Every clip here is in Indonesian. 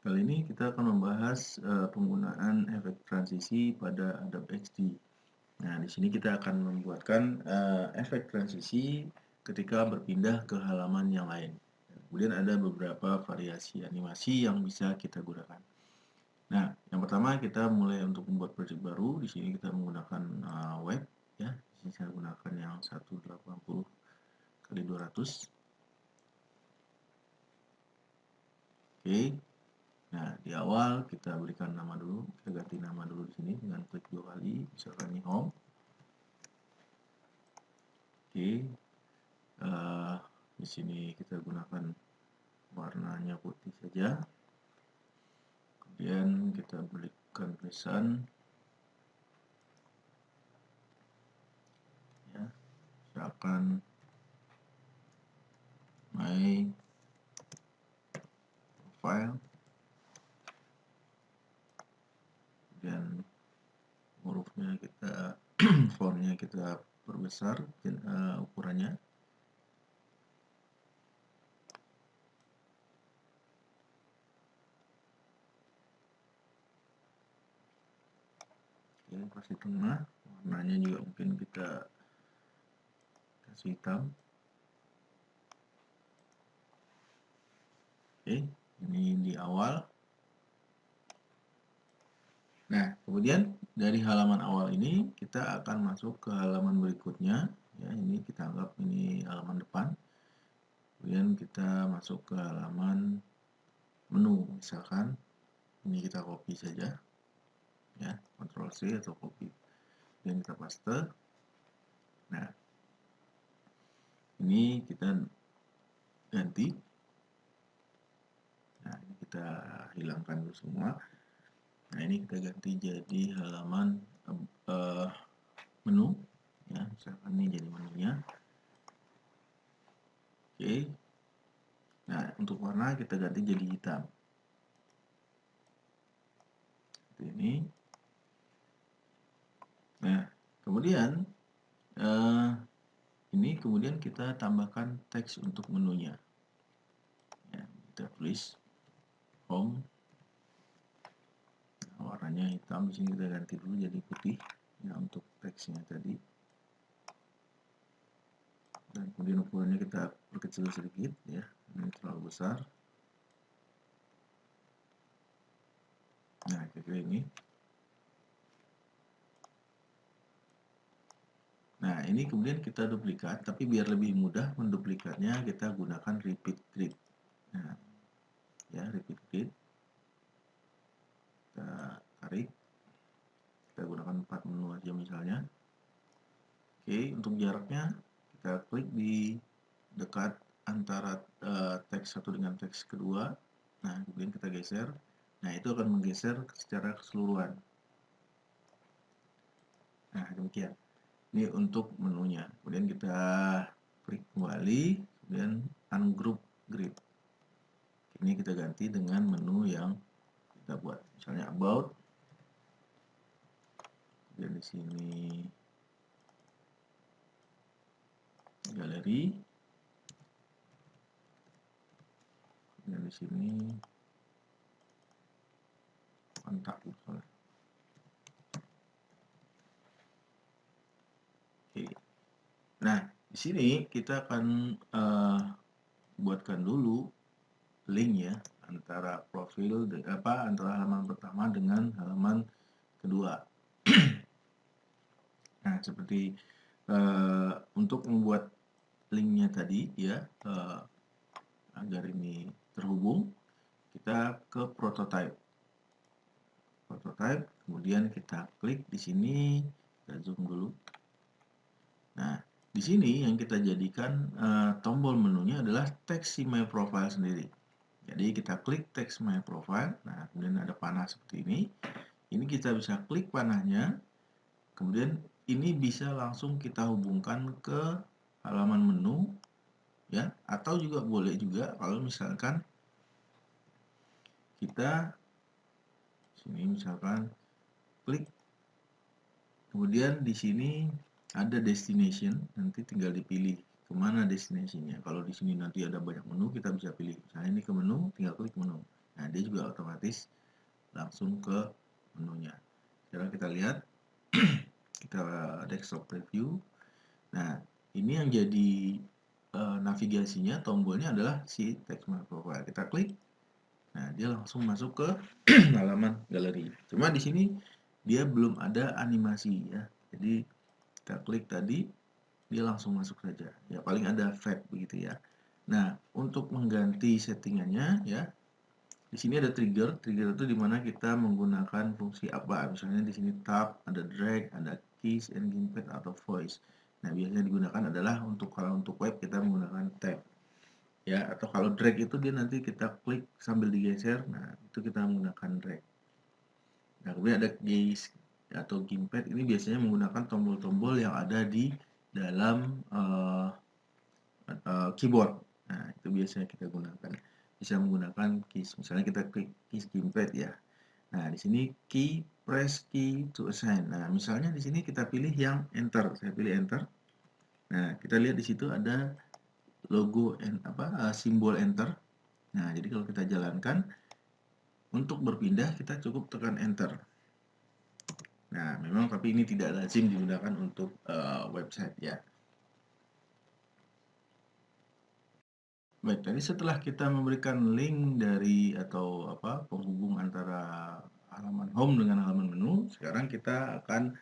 Kali ini kita akan membahas penggunaan efek transisi pada Adobe XD. Nah, di sini kita akan membuatkan efek transisi ketika berpindah ke halaman yang lain. Kemudian ada beberapa variasi animasi yang bisa kita gunakan. Nah, yang pertama kita mulai untuk membuat project baru. Di sini kita menggunakan web, ya. Di sini saya gunakan yang 180 kali 200. Oke. Nah, di awal kita berikan nama dulu, kita ganti nama dulu di sini dengan klik 2 kali, misalkan ini home. Oke, di sini kita gunakan warnanya putih saja. Kemudian kita berikan tulisan, ya, misalkan my profile. Kemudian hurufnya kita fontnya kita perbesar ukurannya. Oke, pas di tengah warnanya juga mungkin kita kasih hitam. Oke, ini di awal. Nah, kemudian dari halaman awal ini kita akan masuk ke halaman berikutnya. Ya, ini kita anggap ini halaman depan. Kemudian kita masuk ke halaman menu, misalkan ini kita copy saja, ya, Ctrl C atau copy. Dan kita paste. Nah, ini kita ganti. Nah, ini kita hilangkan dulu semua. Nah, ini kita ganti jadi halaman menu, ya, misalkan ini jadi menunya. Oke. Nah, untuk warna kita ganti jadi hitam. Seperti ini. Nah, kemudian ini kemudian kita tambahkan teks untuk menunya. Ya, kita tulis home. Nah, warnanya hitam, di sini kita ganti dulu jadi putih, ya, untuk teksnya tadi. Dan kemudian ukurannya kita perkecil sedikit, ya, ini terlalu besar. Nah, kayak ini. Nah, ini kemudian kita duplikat, tapi biar lebih mudah menduplikatnya kita gunakan repeat grid. Nah, ya, repeat grid. Kita tarik. Kita gunakan 4 menu aja misalnya. Oke, untuk jaraknya kita klik di dekat antara teks satu dengan teks kedua. Nah, kemudian kita geser. Nah, itu akan menggeser secara keseluruhan. Nah, demikian. Ini untuk menunya. Kemudian kita klik kembali, kemudian ungroup grid. Ini kita ganti dengan menu yang kita buat. Misalnya about. Kemudian di sini galeri. Kemudian di sini kontak. Oke. Nah, di sini kita akan buatkan dulu link, ya, antara profil antara halaman pertama dengan halaman kedua. Nah, seperti untuk membuat linknya tadi, ya, agar ini terhubung, kita ke prototype, kemudian kita klik di sini, kita zoom dulu. Nah, di sini yang kita jadikan tombol menunya adalah teks si my profile sendiri. Jadi kita klik teks my profile. Nah, kemudian ada panah seperti ini. Ini kita bisa klik panahnya. Kemudian ini bisa langsung kita hubungkan ke halaman menu, ya, atau juga boleh juga kalau misalkan kita sini misalkan klik, kemudian di sini ada destination, nanti tinggal dipilih kemana destinasinya. Kalau di sini nanti ada banyak menu, kita bisa pilih. Misalnya ini ke menu, tinggal klik menu. Nah, dia juga otomatis langsung ke menunya. Sekarang kita lihat, kita desktop preview. Nah, ini yang jadi navigasinya, tombolnya adalah si text my profile. Kita klik, nah dia langsung masuk ke halaman galeri. Cuma di sini dia belum ada animasi ya. Jadi kita klik tadi, dia langsung masuk saja. Ya paling ada fade begitu ya. Nah, untuk mengganti settingannya ya, di sini ada trigger. Trigger itu dimana kita menggunakan fungsi apa? Misalnya di sini tab, ada drag, ada keys and gamepad atau voice. Nah, biasanya digunakan adalah kalau untuk web kita menggunakan tab. Ya, atau kalau drag itu dia nanti kita klik sambil digeser. Nah, itu kita menggunakan drag. Nah, kemudian ada keys atau gamepad, ini biasanya menggunakan tombol-tombol yang ada di dalam keyboard. Nah, itu biasanya kita gunakan. Bisa menggunakan keys. Misalnya kita klik keys gamepad ya. Nah, di sini key, press key to assign. Nah, misalnya di sini kita pilih yang enter. Saya pilih enter. Nah, kita lihat di situ ada logo simbol enter. Nah, jadi kalau kita jalankan untuk berpindah kita cukup tekan enter. Nah, memang tapi ini tidak lazim digunakan untuk website ya. Baik, tadi setelah kita memberikan link dari atau penghubung antara halaman home dengan halaman menu, sekarang kita akan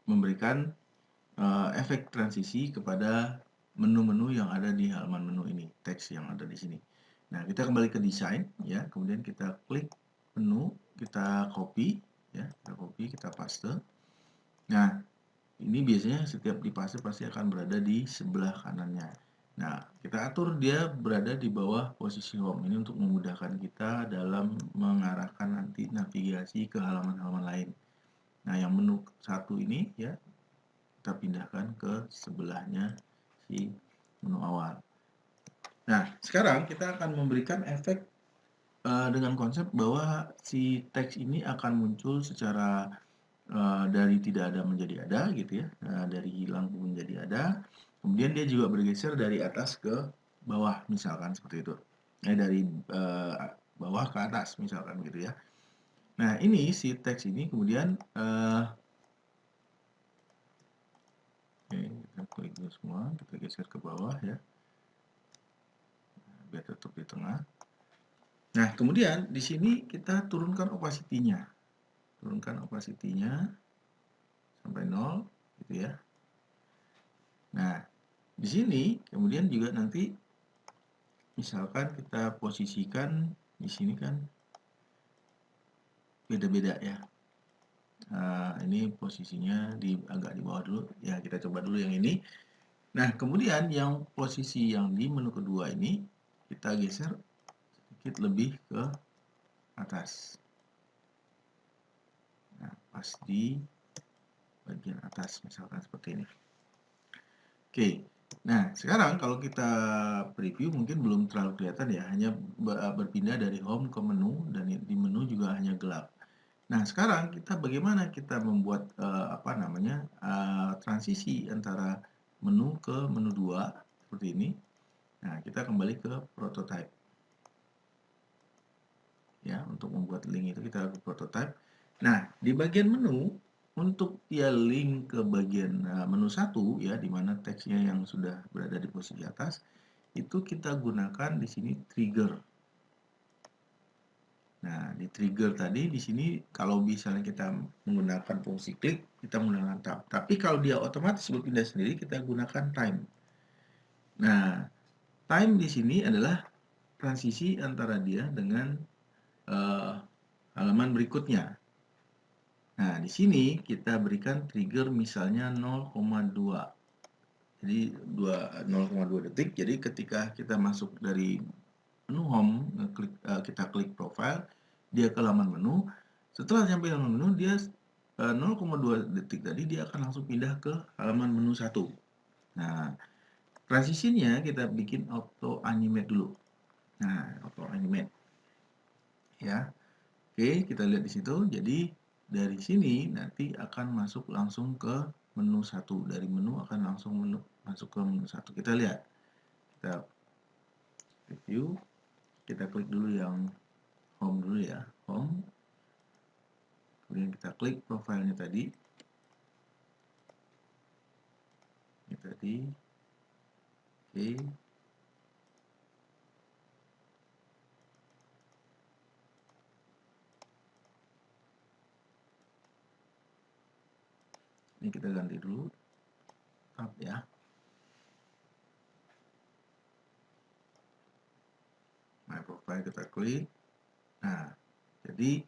memberikan efek transisi kepada menu-menu yang ada di halaman menu ini, teks yang ada di sini. Nah, kita kembali ke desain ya, kemudian kita klik menu, kita copy ya, kita paste. Nah, ini biasanya setiap dipaste pasti akan berada di sebelah kanannya. Nah, kita atur dia berada di bawah posisi home. Ini untuk memudahkan kita dalam mengarahkan nanti navigasi ke halaman-halaman lain. Nah, yang menu satu ini ya, kita pindahkan ke sebelahnya si menu awal. Nah, sekarang kita akan memberikan efek dengan konsep bahwa si teks ini akan muncul secara dari tidak ada menjadi ada gitu ya, dari hilang menjadi ada. Kemudian dia juga bergeser dari atas ke bawah misalkan seperti itu. Dari bawah ke atas misalkan gitu ya. Nah, ini si teks ini kemudian oke, kita klik dulu semua, kita geser ke bawah ya. Biar tetap di tengah. Nah, kemudian di sini kita turunkan opacity-nya. Turunkan opacity-nya sampai 0 gitu ya. Nah, di sini kemudian juga nanti misalkan kita posisikan di sini kan beda-beda ya. Ini posisinya agak di bawah dulu ya, kita coba dulu yang ini. Nah, kemudian yang posisi yang di menu kedua ini kita geser sedikit lebih ke atas. Nah, pas di bagian atas misalkan seperti ini. Oke. Nah, sekarang kalau kita preview mungkin belum terlalu kelihatan ya, hanya berpindah dari home ke menu dan di menu juga hanya gelap. Nah, sekarang bagaimana kita membuat transisi antara menu ke menu 2 seperti ini. Nah, kita kembali ke prototype. Ya, untuk membuat link itu kita ke prototype. Nah, di bagian menu untuk dia link ke bagian menu 1 ya, di mana teksnya yang sudah berada di posisi atas, itu kita gunakan di sini trigger. Nah, di trigger tadi di sini kalau misalnya kita menggunakan fungsi klik, kita menggunakan tab. Tapi kalau dia otomatis berpindah sendiri, kita gunakan time. Nah, time di sini adalah transisi antara dia dengan halaman berikutnya. Nah, di sini kita berikan trigger misalnya 0,2. Jadi 0,2 detik. Jadi ketika kita masuk dari menu home, kita klik profile, dia ke halaman menu. Setelah sampai halaman menu, dia 0,2 detik tadi dia akan langsung pindah ke halaman menu 1. Nah, transisinya kita bikin auto animate dulu. Nah, auto animate. Ya. Oke, kita lihat di situ. Jadi dari sini nanti akan masuk langsung ke menu 1. Dari menu akan langsung masuk ke menu 1. Kita lihat. Kita review. kita klik dulu yang home dulu ya, home. Kemudian kita klik profilnya tadi. Ini tadi. Oke. Ini kita ganti dulu tab ya. My profile kita klik. Nah, jadi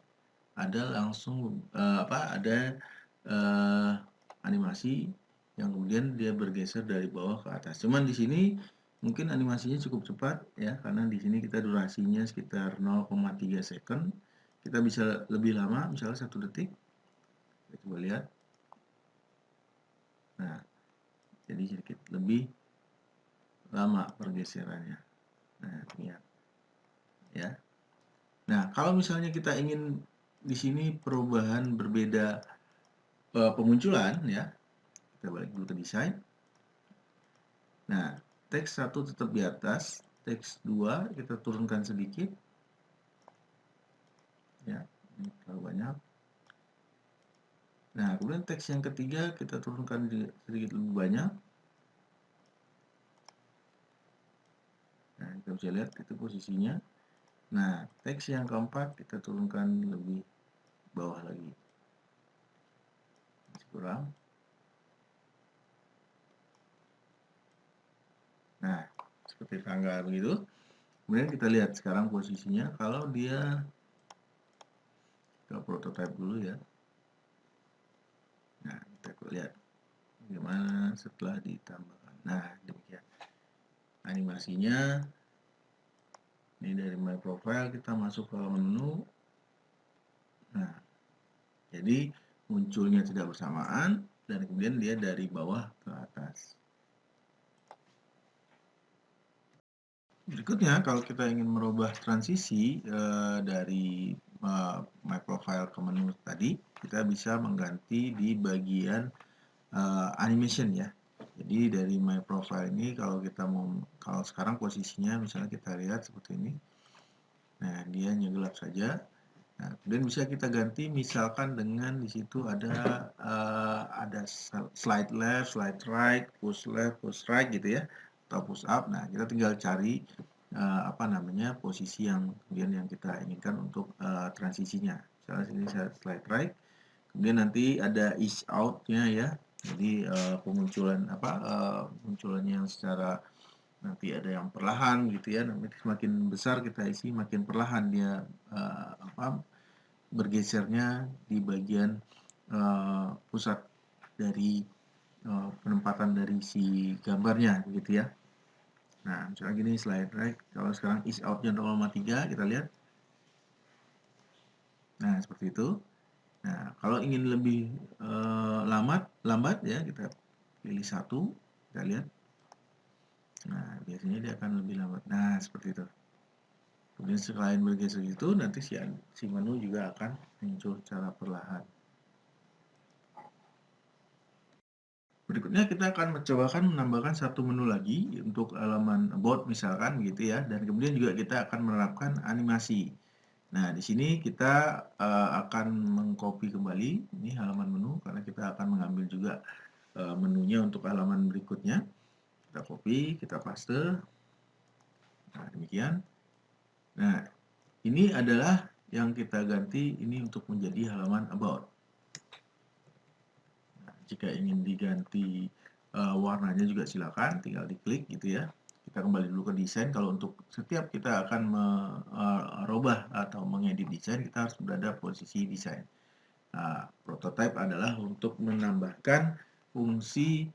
ada langsung ada animasi yang kemudian dia bergeser dari bawah ke atas. Cuman di sini mungkin animasinya cukup cepat ya, karena di sini kita durasinya sekitar 0,3 second. Kita bisa lebih lama, misalnya 1 detik. Kita coba lihat. Nah, jadi sedikit lebih lama pergeserannya. Nah, lihat ya. Nah, kalau misalnya kita ingin di sini perubahan berbeda pemunculan ya, kita balik dulu ke desain. Nah, teks 1 tetap di atas, teks 2 kita turunkan sedikit. Ya, ini terlalu banyak. Nah, kemudian teks yang ketiga kita turunkan sedikit lebih banyak. Nah, kita bisa lihat itu posisinya. Nah, teks yang keempat kita turunkan lebih bawah lagi. Masih kurang. Nah, seperti tangga begitu. Kemudian kita lihat sekarang posisinya. Kalau dia, kita prototype dulu ya. Nah, kita lihat bagaimana setelah ditambahkan. Nah, demikian. Animasinya. Ini dari My Profile kita masuk ke menu. Nah, jadi munculnya tidak bersamaan dan kemudian dia dari bawah ke atas. Berikutnya, kalau kita ingin merubah transisi dari My Profile ke menu tadi, kita bisa mengganti di bagian animation ya. Jadi dari My Profile ini kalau sekarang posisinya misalnya kita lihat seperti ini. Nah, dia hanya gelap saja. Nah, kemudian bisa kita ganti misalkan dengan di situ ada slide left, slide right, push left, push right gitu ya, atau push up. Nah, kita tinggal cari posisi yang kemudian yang kita inginkan untuk transisinya. Misalnya sini saya slide right, kemudian nanti ada ease out-nya ya. Jadi munculannya yang secara nanti ada yang perlahan gitu ya. Nanti semakin besar kita isi, makin perlahan dia bergesernya di bagian pusat dari penempatan dari si gambarnya gitu ya. Nah, misalnya gini slide right, kalau sekarang ease out-nya 0,3 kita lihat. Nah, seperti itu. Nah, kalau ingin lebih lambat ya, kita pilih 1, kita lihat. Nah, biasanya dia akan lebih lambat. Nah, seperti itu. Kemudian selain bergeser itu, nanti si menu juga akan muncul secara perlahan. Berikutnya kita akan mencobakan menambahkan satu menu lagi untuk halaman about misalkan gitu ya, dan kemudian juga kita akan menerapkan animasi. Nah, di sini kita akan mengcopy kembali ini halaman menu karena kita akan mengambil juga menunya untuk halaman berikutnya. Kita copy, kita paste. Nah, demikian. Nah, ini adalah yang kita ganti ini untuk menjadi halaman about. Nah, jika ingin diganti warnanya juga silakan, tinggal diklik gitu ya. Kita kembali dulu ke desain. Kalau untuk setiap kita akan merubah atau mengedit desain, kita harus berada posisi desain. Nah, prototype adalah untuk menambahkan fungsi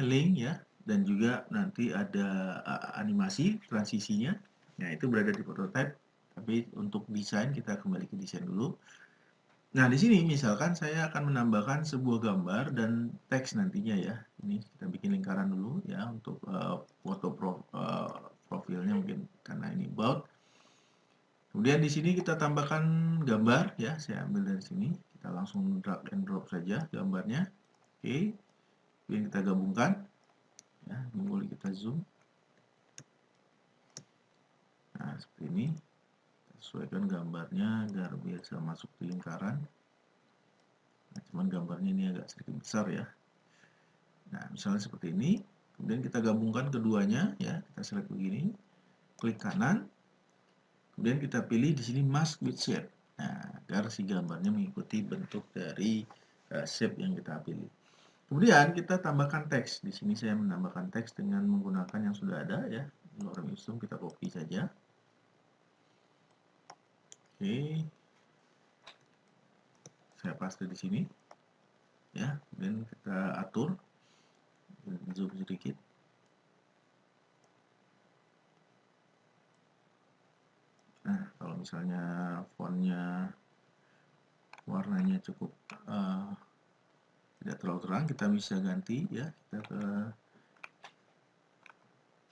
link ya, dan juga nanti ada animasi transisinya. Nah, itu berada di prototype. Tapi untuk desain kita kembali ke desain dulu. Nah, di sini misalkan saya akan menambahkan sebuah gambar dan teks nantinya ya. Ini kita bikin lingkaran dulu ya untuk foto profilnya mungkin karena ini about. Kemudian di sini kita tambahkan gambar ya. Saya ambil dari sini. Kita langsung drag and drop saja gambarnya. Oke. Kemudian kita gabungkan. Ya, ini boleh kita zoom. Nah, seperti ini. Sesuaikan gambarnya agar bisa masuk di lingkaran. Nah, cuman gambarnya ini agak sedikit besar ya. Nah, misalnya seperti ini. Kemudian kita gabungkan keduanya ya. Kita select begini. Klik kanan. Kemudian kita pilih di sini mask with shape. Nah, agar si gambarnya mengikuti bentuk dari shape yang kita pilih. Kemudian kita tambahkan teks. Di sini saya menambahkan teks dengan menggunakan yang sudah ada ya. Lorem ipsum kita copy saja. Oke. Saya paste di sini. Ya, kemudian kita atur. Zoom sedikit. Nah, kalau misalnya fontnya warnanya cukup tidak terlalu terang, kita bisa ganti ya. Kita ke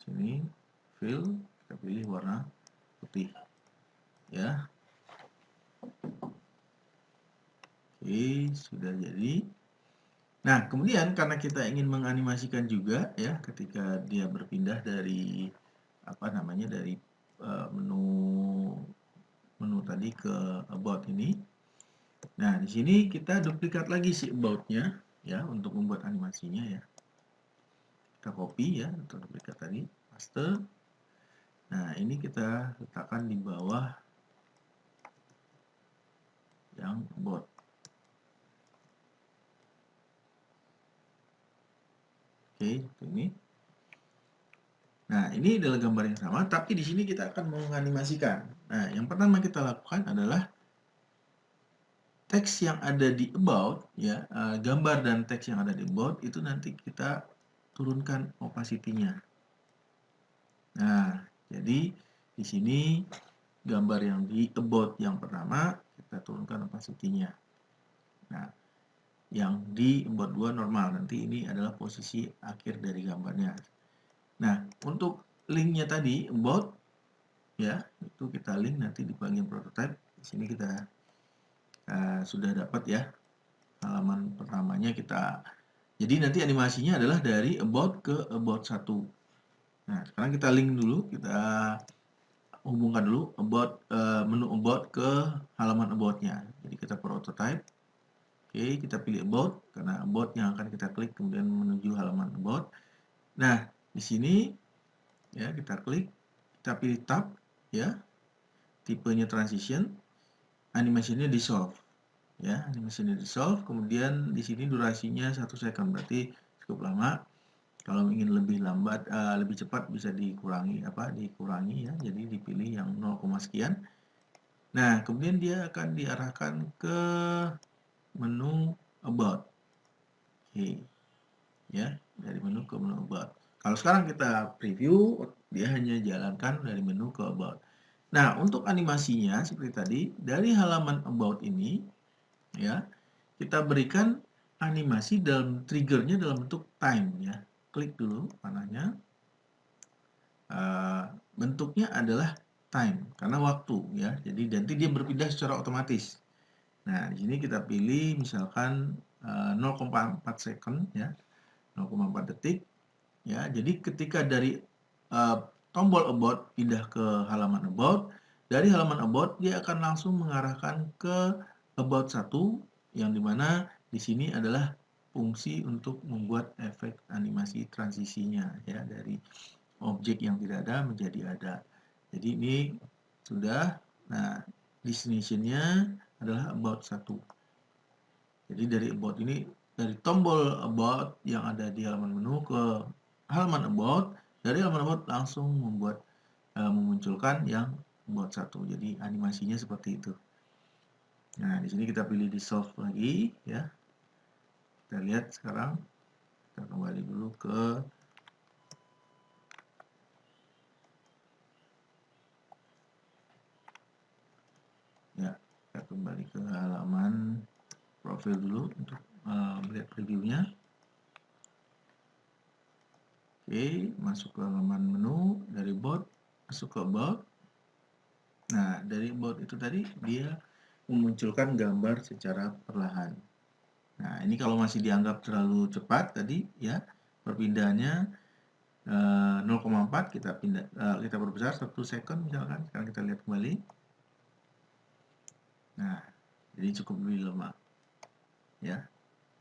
sini, fill, kita pilih warna putih ya. Oke, sudah jadi. Nah, kemudian karena kita ingin menganimasikan juga ya, ketika dia berpindah dari apa namanya dari menu tadi ke about ini. Nah, di sini kita duplikat lagi si about-nya ya untuk membuat animasinya ya. Kita copy ya untuk duplikat tadi, paste. Nah, ini kita letakkan di bawah yang about. Oke, ini. Nah, ini adalah gambar yang sama, tapi di sini kita akan menganimasikan. Nah, yang pertama kita lakukan adalah teks yang ada di about, ya, gambar dan teks yang ada di about itu nanti kita turunkan opacity-nya. Nah, jadi di sini gambar yang di about yang pertama kita turunkan opacity-nya. Nah, yang di about 2 normal, nanti ini adalah posisi akhir dari gambarnya. Nah, untuk linknya tadi about ya, itu kita link nanti di bagian prototype. Di sini kita sudah dapat ya halaman pertamanya kita. Jadi nanti animasinya adalah dari about ke about 1. Nah, sekarang kita link dulu, kita hubungkan dulu about menu about ke halaman about-nya. Jadi kita prototype. Oke, kita pilih about karena about yang akan kita klik kemudian menuju halaman about. Nah, di sini ya kita klik, kita pilih tab ya. Tipenya transition, animasinya dissolve. Ya, animasinya dissolve, kemudian di sini durasinya 1 second, berarti cukup lama. Kalau ingin lebih lambat, lebih cepat bisa dikurangi ya. Jadi dipilih yang 0, sekian. Nah, kemudian dia akan diarahkan ke menu about. Oke. Ya, dari menu ke menu about. Kalau sekarang kita preview, dia hanya jalankan dari menu ke about. Nah, untuk animasinya seperti tadi, dari halaman about ini ya, kita berikan animasi dalam triggernya dalam bentuk time ya. Klik dulu panahnya. Bentuknya adalah time karena waktu ya. Jadi nanti dia berpindah secara otomatis. Nah, di sini kita pilih misalkan 0,4 second ya. 0,4 detik ya. Jadi ketika dari tombol about pindah ke halaman about, dari halaman about dia akan langsung mengarahkan ke about 1 yang dimana di sini adalah fungsi untuk membuat efek animasi transisinya ya dari objek yang tidak ada menjadi ada. Jadi ini sudah. Nah, destination-nya adalah about 1. Jadi dari about ini, dari tombol about yang ada di halaman menu ke halaman about, dari halaman about langsung membuat memunculkan yang about 1. Jadi animasinya seperti itu. Nah, di sini kita pilih dissolve lagi ya. Kita lihat sekarang, kita kembali dulu ke ya, kita kembali ke halaman profil dulu untuk melihat previewnya. Oke, masuk ke halaman menu, dari about masuk ke about. Nah, dari about itu tadi dia memunculkan gambar secara perlahan. Nah, ini kalau masih dianggap terlalu cepat tadi ya perpindahannya. 0,4 kita pindah, kita perbesar 1 second misalkan. Sekarang kita lihat kembali. Nah, jadi cukup lebih lama ya.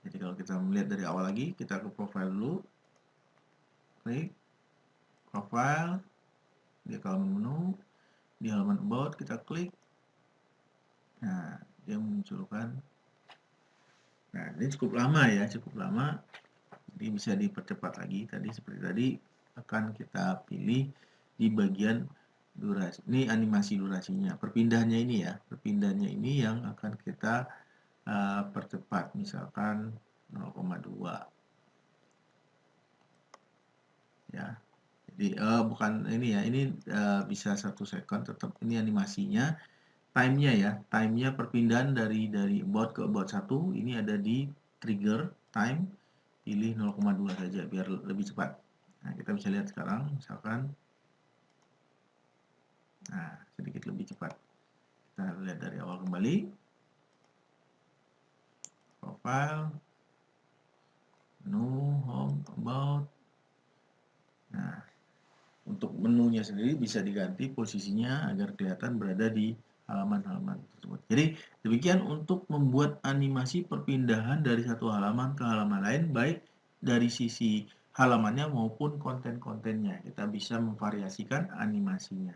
Jadi kalau kita melihat dari awal lagi, kita ke profile dulu, klik profile, di halaman menu, di halaman about kita klik. Nah, dia munculkan. Nah, ini cukup lama ya, cukup lama. Jadi bisa dipercepat lagi. Tadi seperti tadi akan kita pilih di bagian durasi. Ini animasi durasinya. Perpindahannya ini ya, perpindahannya ini yang akan kita percepat. Misalkan 0,2 ya. Jadi bukan ini ya, ini bisa 1 second, tetap ini animasinya. Time-nya ya, time-nya perpindahan dari about ke about 1 ini ada di trigger time, pilih 0,2 saja biar lebih cepat. Nah, kita bisa lihat sekarang misalkan, nah sedikit lebih cepat. Kita lihat dari awal kembali, profile, menu, home, about. Nah, untuk menunya sendiri bisa diganti posisinya agar kelihatan berada di halaman-halaman tersebut. Jadi demikian untuk membuat animasi perpindahan dari satu halaman ke halaman lain, baik dari sisi halamannya maupun konten-kontennya. Kita bisa memvariasikan animasinya.